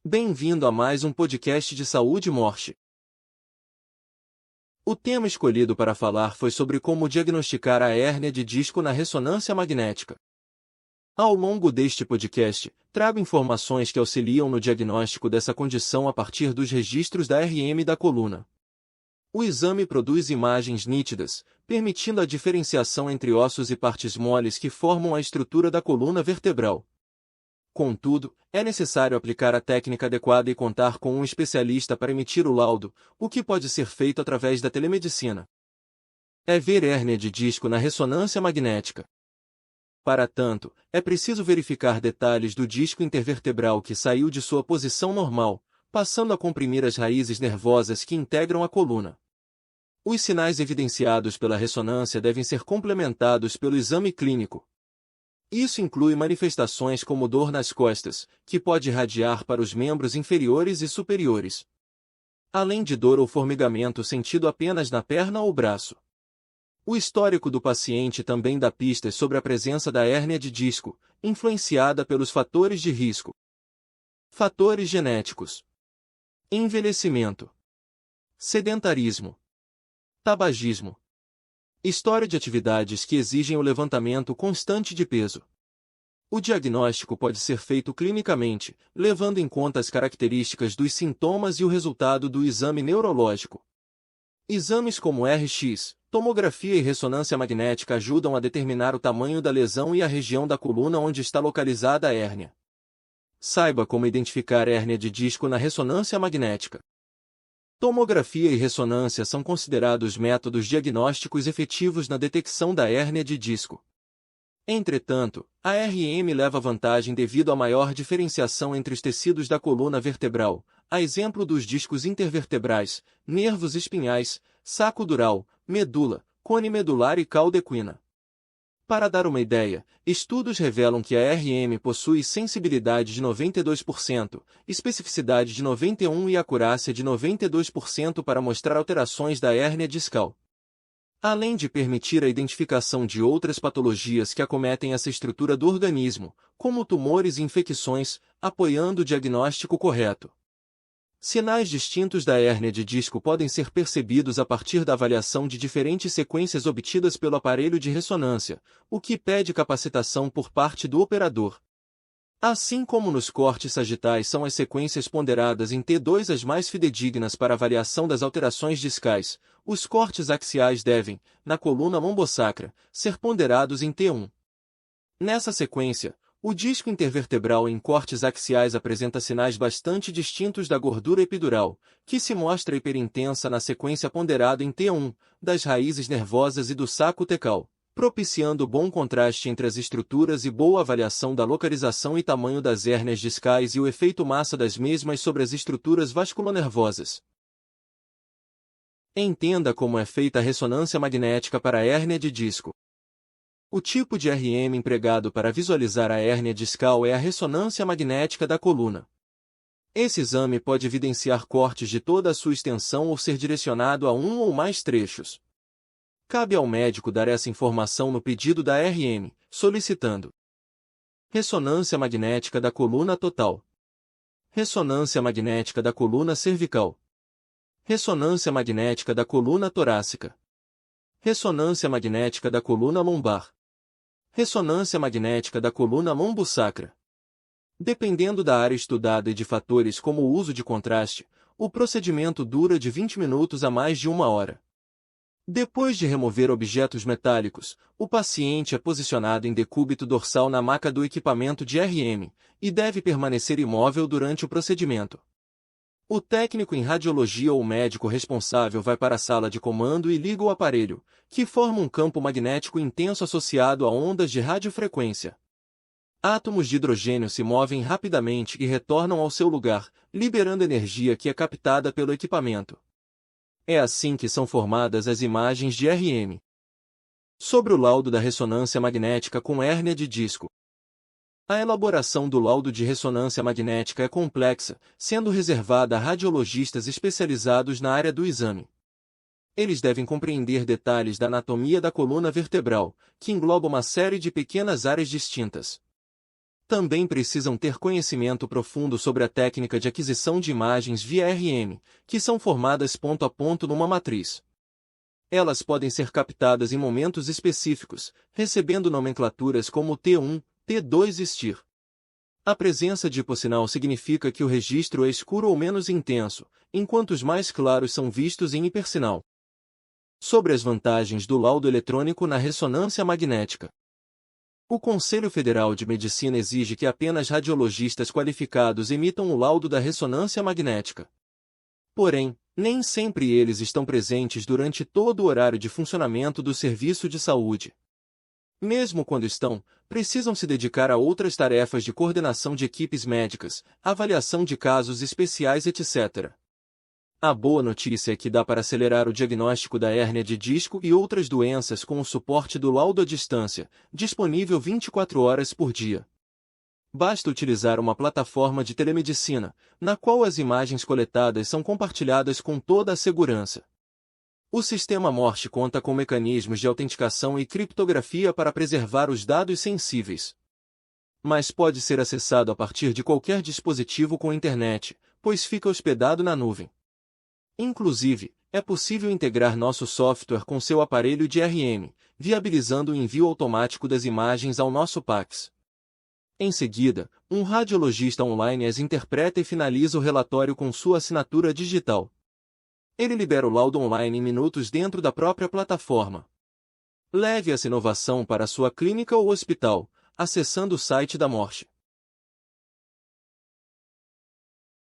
Bem-vindo a mais um podcast de saúde e morte. O tema escolhido para falar foi sobre como diagnosticar a hérnia de disco na ressonância magnética. Ao longo deste podcast, trago informações que auxiliam no diagnóstico dessa condição a partir dos registros da RM da coluna. O exame produz imagens nítidas, permitindo a diferenciação entre ossos e partes moles que formam a estrutura da coluna vertebral. Contudo, é necessário aplicar a técnica adequada e contar com um especialista para emitir o laudo, o que pode ser feito através da telemedicina. É ver hérnia de disco na ressonância magnética. Para tanto, é preciso verificar detalhes do disco intervertebral que saiu de sua posição normal, passando a comprimir as raízes nervosas que integram a coluna. Os sinais evidenciados pela ressonância devem ser complementados pelo exame clínico. Isso inclui manifestações como dor nas costas, que pode irradiar para os membros inferiores e superiores, além de dor ou formigamento sentido apenas na perna ou braço. O histórico do paciente também dá pistas sobre a presença da hérnia de disco, influenciada pelos fatores de risco. Fatores genéticos: envelhecimento, sedentarismo, tabagismo, história de atividades que exigem o levantamento constante de peso. O diagnóstico pode ser feito clinicamente, levando em conta as características dos sintomas e o resultado do exame neurológico. Exames como RX, tomografia e ressonância magnética ajudam a determinar o tamanho da lesão e a região da coluna onde está localizada a hérnia. Saiba como identificar hérnia de disco na ressonância magnética. Tomografia e ressonância são considerados métodos diagnósticos efetivos na detecção da hérnia de disco. Entretanto, a RM leva vantagem devido à maior diferenciação entre os tecidos da coluna vertebral, a exemplo dos discos intervertebrais, nervos espinhais, saco dural, medula, cone medular e cauda equina. Para dar uma ideia, estudos revelam que a RM possui sensibilidade de 92%, especificidade de 91% e acurácia de 92% para mostrar alterações da hérnia discal, além de permitir a identificação de outras patologias que acometem essa estrutura do organismo, como tumores e infecções, apoiando o diagnóstico correto. Sinais distintos da hérnia de disco podem ser percebidos a partir da avaliação de diferentes sequências obtidas pelo aparelho de ressonância, o que pede capacitação por parte do operador. Assim como nos cortes sagitais são as sequências ponderadas em T2 as mais fidedignas para avaliação das alterações discais, os cortes axiais devem, na coluna lombosacra, ser ponderados em T1. Nessa sequência, o disco intervertebral em cortes axiais apresenta sinais bastante distintos da gordura epidural, que se mostra hiperintensa na sequência ponderada em T1, das raízes nervosas e do saco tecal, propiciando bom contraste entre as estruturas e boa avaliação da localização e tamanho das hérnias discais e o efeito massa das mesmas sobre as estruturas vasculonervosas. Entenda como é feita a ressonância magnética para a hérnia de disco. O tipo de RM empregado para visualizar a hérnia discal é a ressonância magnética da coluna. Esse exame pode evidenciar cortes de toda a sua extensão ou ser direcionado a um ou mais trechos. Cabe ao médico dar essa informação no pedido da RM, solicitando ressonância magnética da coluna total, ressonância magnética da coluna cervical, ressonância magnética da coluna torácica, ressonância magnética da coluna lombar, ressonância magnética da coluna lombosacra. Dependendo da área estudada e de fatores como o uso de contraste, o procedimento dura de 20 minutos a mais de 1 hora. Depois de remover objetos metálicos, o paciente é posicionado em decúbito dorsal na maca do equipamento de RM, e deve permanecer imóvel durante o procedimento. O técnico em radiologia ou o médico responsável vai para a sala de comando e liga o aparelho, que forma um campo magnético intenso associado a ondas de radiofrequência. Átomos de hidrogênio se movem rapidamente e retornam ao seu lugar, liberando energia que é captada pelo equipamento. É assim que são formadas as imagens de RM. Sobre o laudo da ressonância magnética com hérnia de disco. A elaboração do laudo de ressonância magnética é complexa, sendo reservada a radiologistas especializados na área do exame. Eles devem compreender detalhes da anatomia da coluna vertebral, que engloba uma série de pequenas áreas distintas. Também precisam ter conhecimento profundo sobre a técnica de aquisição de imagens via RM, que são formadas ponto a ponto numa matriz. Elas podem ser captadas em momentos específicos, recebendo nomenclaturas como T1, T2 e STIR. A presença de hipossinal significa que o registro é escuro ou menos intenso, enquanto os mais claros são vistos em hipersinal. Sobre as vantagens do laudo eletrônico na ressonância magnética. O Conselho Federal de Medicina exige que apenas radiologistas qualificados emitam o laudo da ressonância magnética. Porém, nem sempre eles estão presentes durante todo o horário de funcionamento do serviço de saúde. Mesmo quando estão, precisam se dedicar a outras tarefas de coordenação de equipes médicas, avaliação de casos especiais, etc. A boa notícia é que dá para acelerar o diagnóstico da hérnia de disco e outras doenças com o suporte do laudo à distância, disponível 24 horas por dia. Basta utilizar uma plataforma de telemedicina, na qual as imagens coletadas são compartilhadas com toda a segurança. O sistema Morse conta com mecanismos de autenticação e criptografia para preservar os dados sensíveis. Mas pode ser acessado a partir de qualquer dispositivo com internet, pois fica hospedado na nuvem. Inclusive, é possível integrar nosso software com seu aparelho de RM, viabilizando o envio automático das imagens ao nosso PACS. Em seguida, um radiologista online as interpreta e finaliza o relatório com sua assinatura digital. Ele libera o laudo online em minutos dentro da própria plataforma. Leve essa inovação para a sua clínica ou hospital, acessando o site da Morse.